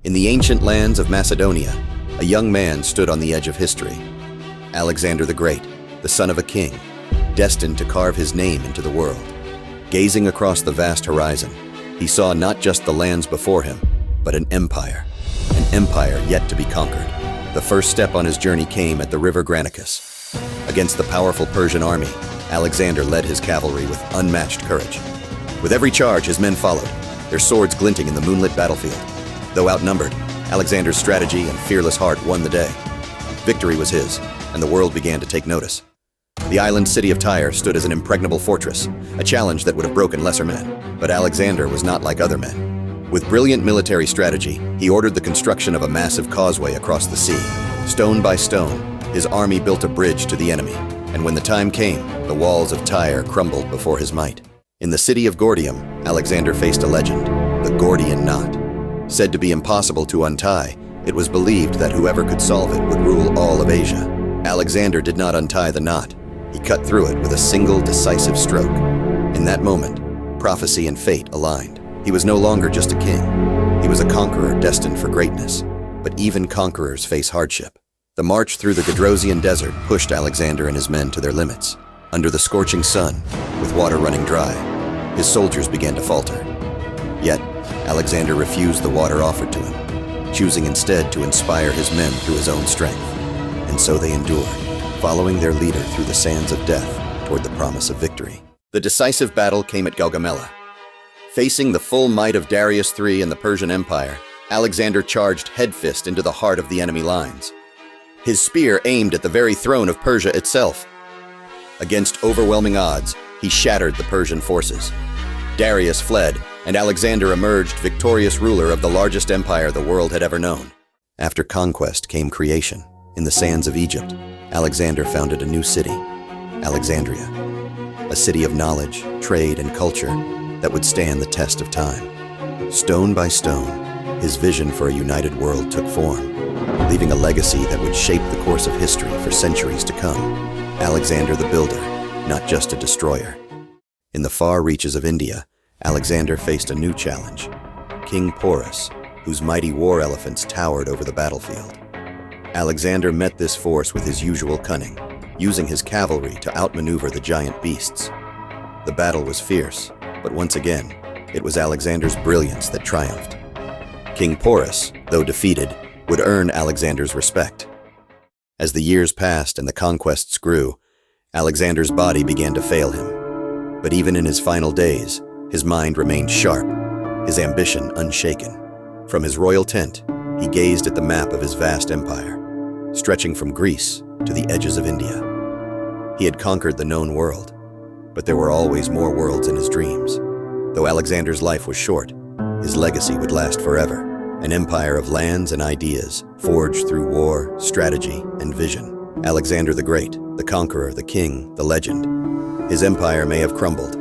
In the ancient lands of Macedonia, a young man stood on the edge of history. Alexander the Great, the son of a king, destined to carve his name into the world. Gazing across the vast horizon, he saw not just the lands before him, but an empire yet to be conquered. The first step on his journey came at the river Granicus. Against the powerful Persian army, Alexander led his cavalry with unmatched courage. With every charge, his men followed, their swords glinting in the moonlit battlefield. Though outnumbered, Alexander's strategy and fearless heart won the day. Victory was his, and the world began to take notice. The island city of Tyre stood as an impregnable fortress, a challenge that would have broken lesser men. But Alexander was not like other men. With brilliant military strategy, he ordered the construction of a massive causeway across the sea. Stone by stone, his army built a bridge to the enemy, and when the time came, the walls of Tyre crumbled before his might. In the city of Gordium, Alexander faced a legend, the Gordian knot. Said to be impossible to untie, it was believed that whoever could solve it would rule all of Asia. Alexander did not untie the knot. He cut through it with a single decisive stroke. In that moment, prophecy and fate aligned. He was no longer just a king. He was a conqueror destined for greatness. But even conquerors face hardship. The march through the Gedrosian desert pushed Alexander and his men to their limits. Under the scorching sun, with water running dry, his soldiers began to falter. Yet, Alexander refused the water offered to him, choosing instead to inspire his men through his own strength. And so they endured, following their leader through the sands of death toward the promise of victory. The decisive battle came at Gaugamela. Facing the full might of Darius III and the Persian Empire, Alexander charged headfirst into the heart of the enemy lines. His spear aimed at the very throne of Persia itself. Against overwhelming odds, he shattered the Persian forces. Darius fled, and Alexander emerged victorious ruler of the largest empire the world had ever known. After conquest came creation. In the sands of Egypt, Alexander founded a new city, Alexandria, a city of knowledge, trade, and culture that would stand the test of time. Stone by stone, his vision for a united world took form, leaving a legacy that would shape the course of history for centuries to come. Alexander the Builder, not just a destroyer. In the far reaches of India, Alexander faced a new challenge, King Porus, whose mighty war elephants towered over the battlefield. Alexander met this force with his usual cunning, using his cavalry to outmaneuver the giant beasts. The battle was fierce, but once again, it was Alexander's brilliance that triumphed. King Porus, though defeated, would earn Alexander's respect. As the years passed and the conquests grew, Alexander's body began to fail him. But even in his final days, his mind remained sharp, his ambition unshaken. From his royal tent, he gazed at the map of his vast empire, stretching from Greece to the edges of India. He had conquered the known world, but there were always more worlds in his dreams. Though Alexander's life was short, his legacy would last forever, an empire of lands and ideas, forged through war, strategy, and vision. Alexander the Great, the conqueror, the king, the legend. His empire may have crumbled,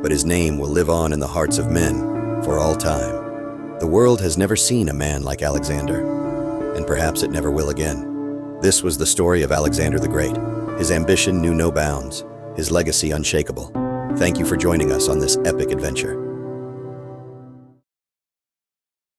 but his name will live on in the hearts of men for all time. The world has never seen a man like Alexander, and perhaps it never will again. This was the story of Alexander the Great. His ambition knew no bounds, his legacy unshakable. Thank you for joining us on this epic adventure.